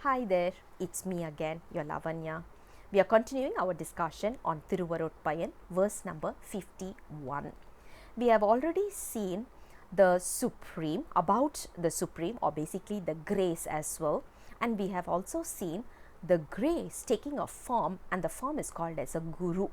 Hi there, it's me again, your Lavanya. We are continuing our discussion on Thiruvarutpayan, verse number 51. We have already seen the Supreme, about the Supreme, or basically the grace as well, and we have also seen the grace taking a form, and the form is called as a Guru.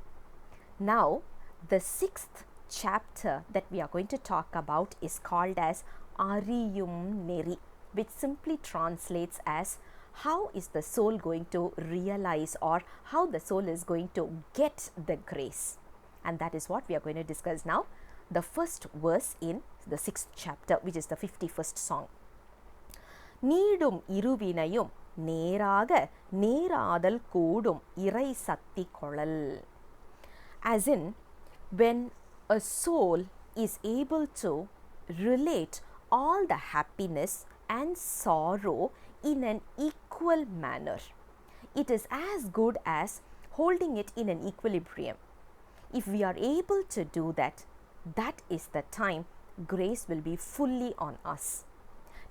Now, the sixth chapter that we are going to talk about is called as Ariyum Neri, which simply translates as how is the soul going to realize, or how the soul is going to get the grace. And that is what we are going to discuss now. The first verse in the sixth chapter, which is the 51st song. Needum vinaigal neraaga neradhal koodum irai saththi kolal. As in, when a soul is able to relate all the happiness and sorrow in an equal manner, it is as good as holding it in an equilibrium. If we are able to do that, that is the time grace will be fully on us.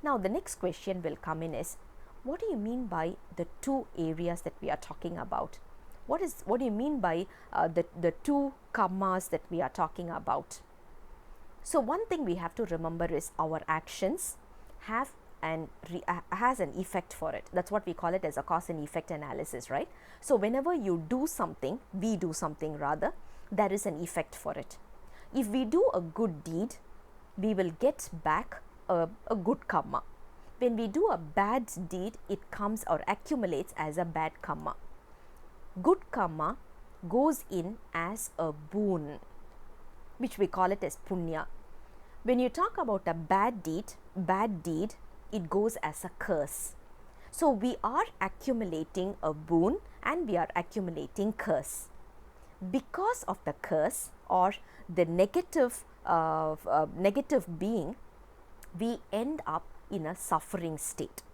Now, the next question will come in is, what do you mean by the two areas that we are talking about? What do you mean by the two karmas that we are talking about? So, one thing we have to remember is our actions have has an effect for it. That's what we call it as a cause and effect analysis, right? So, whenever you do something, we do something rather, there is an effect for it. If we do a good deed, we will get back a good karma. When we do a bad deed, it comes or accumulates as a bad karma. Good karma goes in as a boon, which we call it as punya. When you talk about a bad deed, it goes as a curse. So, we are accumulating a boon and we are accumulating curse. Because of the curse or the negative being, we end up in a suffering state.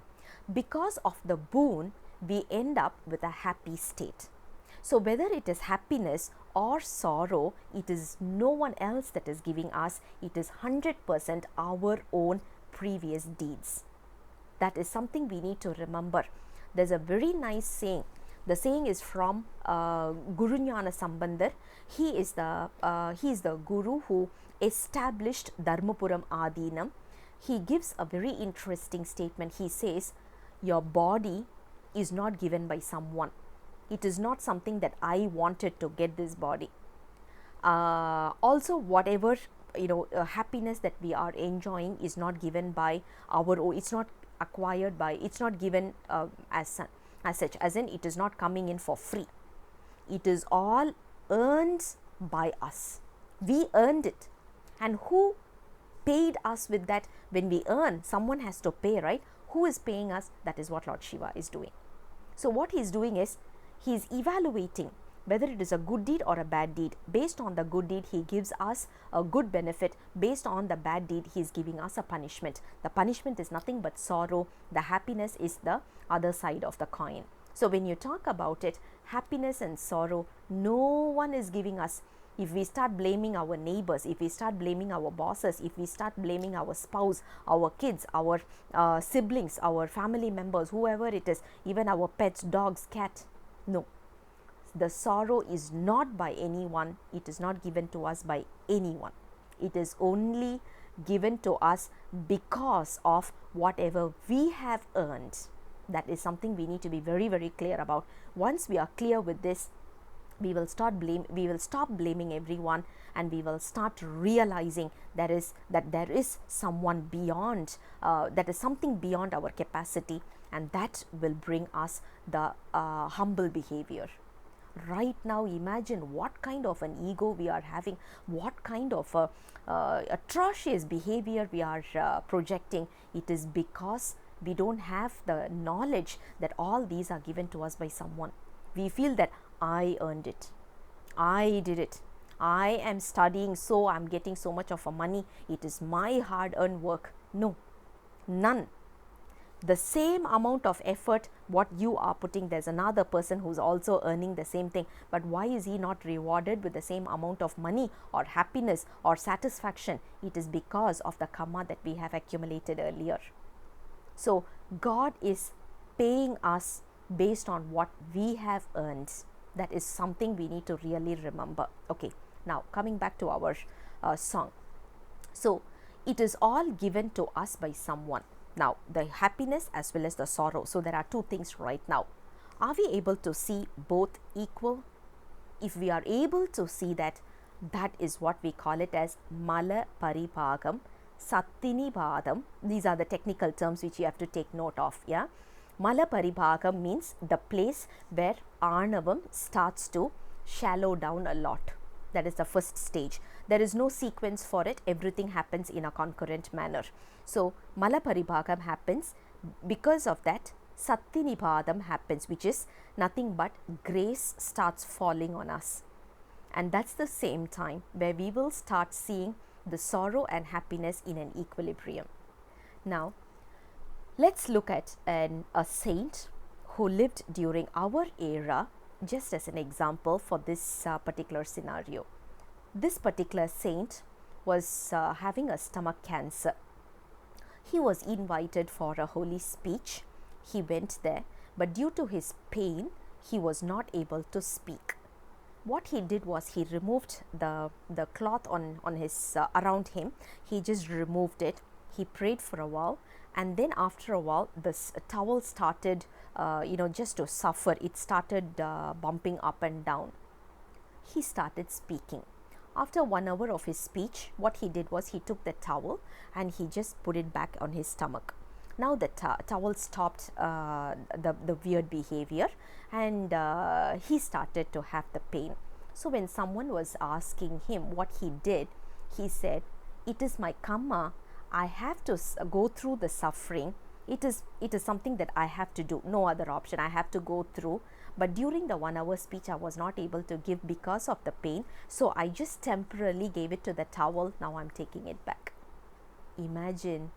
Because of the boon, we end up with a happy state. So, whether it is happiness or sorrow, it is no one else that is giving us, it is 100% our own previous deeds. That is something we need to remember. There's a very nice saying. The saying is from Guru Gnana Sambandar. He is the guru who established Dharmapuram Adinam. He gives a very interesting statement. He says, your body is not given by someone. It is not something that I wanted to get this body. Also, whatever happiness that we are enjoying is not given by our own. It's not acquired by. It's not given as such. As in, it is not coming in for free. It is all earned by us. We earned it, and who paid us with that? When we earn, someone has to pay, right? Who is paying us? That is what Lord Shiva is doing. So, what he is doing is, he is evaluating whether it is a good deed or a bad deed. Based on the good deed, he gives us a good benefit. Based on the bad deed, he is giving us a punishment. The punishment is nothing but sorrow. The happiness is the other side of the coin. So, when you talk about it, happiness and sorrow, no one is giving us. If we start blaming our neighbors, if we start blaming our bosses, if we start blaming our spouse, our kids, our siblings, our family members, whoever it is, even our pets, dogs, cat, no. The sorrow is not by anyone. It is not given to us by anyone. It is only given to us because of whatever we have earned. That is something we need to be very, very clear about. Once we are clear with this, we will stop blaming everyone, and we will start realizing that there is someone beyond, that is something beyond our capacity, and that will bring us the humble behavior. Right now, imagine what kind of an ego we are having, what kind of atrocious behavior we are projecting. It is because we don't have the knowledge that all these are given to us by someone. We feel that I earned it, I did it, I am studying, so I'm getting so much of a money, it is my hard earned work. No, none. The same amount of effort what you are putting, there's another person who's also earning the same thing, but why is he not rewarded with the same amount of money or happiness or satisfaction? It is because of the karma that we have accumulated earlier. So, God is paying us based on what we have earned. That is something we need to really remember. Okay, now coming back to our song. So it is all given to us by someone. Now the happiness as well as the sorrow. So there are two things right now. Are we able to see both equal? If we are able to see that, that is what we call it as mala paribhagam, saththi badam. These are the technical terms which you have to take note of. Yeah, mala paribhagam means the place where anavam starts to shallow down a lot. That is the first stage. There is no sequence for it. Everything happens in a concurrent manner. So mala paribhagam happens. Because of that, saththi nibadam happens, which is nothing but grace starts falling on us. And that's the same time where we will start seeing the sorrow and happiness in an equilibrium. Now, let's look at a saint who lived during our era, just as an example for this particular scenario. This particular saint was having a stomach cancer. He was invited for a holy speech. He went there, but due to his pain, he was not able to speak. What he did was he removed the cloth on his around him. He just removed it. He prayed for a while, and then after a while, this towel started, just to suffer. It started bumping up and down. He started speaking. After 1 hour of his speech, what he did was he took the towel and he just put it back on his stomach. Now the towel stopped the weird behavior, and he started to have the pain. So when someone was asking him what he did, he said, "It is my karma. I have to go through the suffering. It is something that I have to do. No other option. I have to go through. But during the 1 hour speech, I was not able to give because of the pain. So I just temporarily gave it to the towel. Now I'm taking it back." Imagine,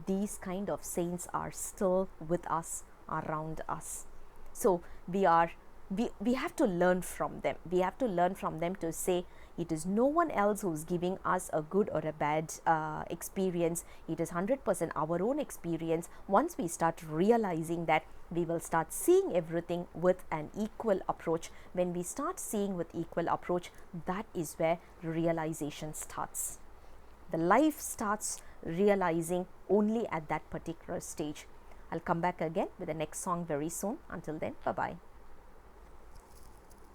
these kind of saints are still with us, around us. So we have to learn from them. We have to learn from them to say, it is no one else who's giving us a good or a bad experience. It is 100% our own experience. Once we start realizing that, we will start seeing everything with an equal approach. When we start seeing with equal approach, that is where realization starts. The life starts realizing only at that particular stage. I'll come back again with the next song very soon. Until then, bye-bye.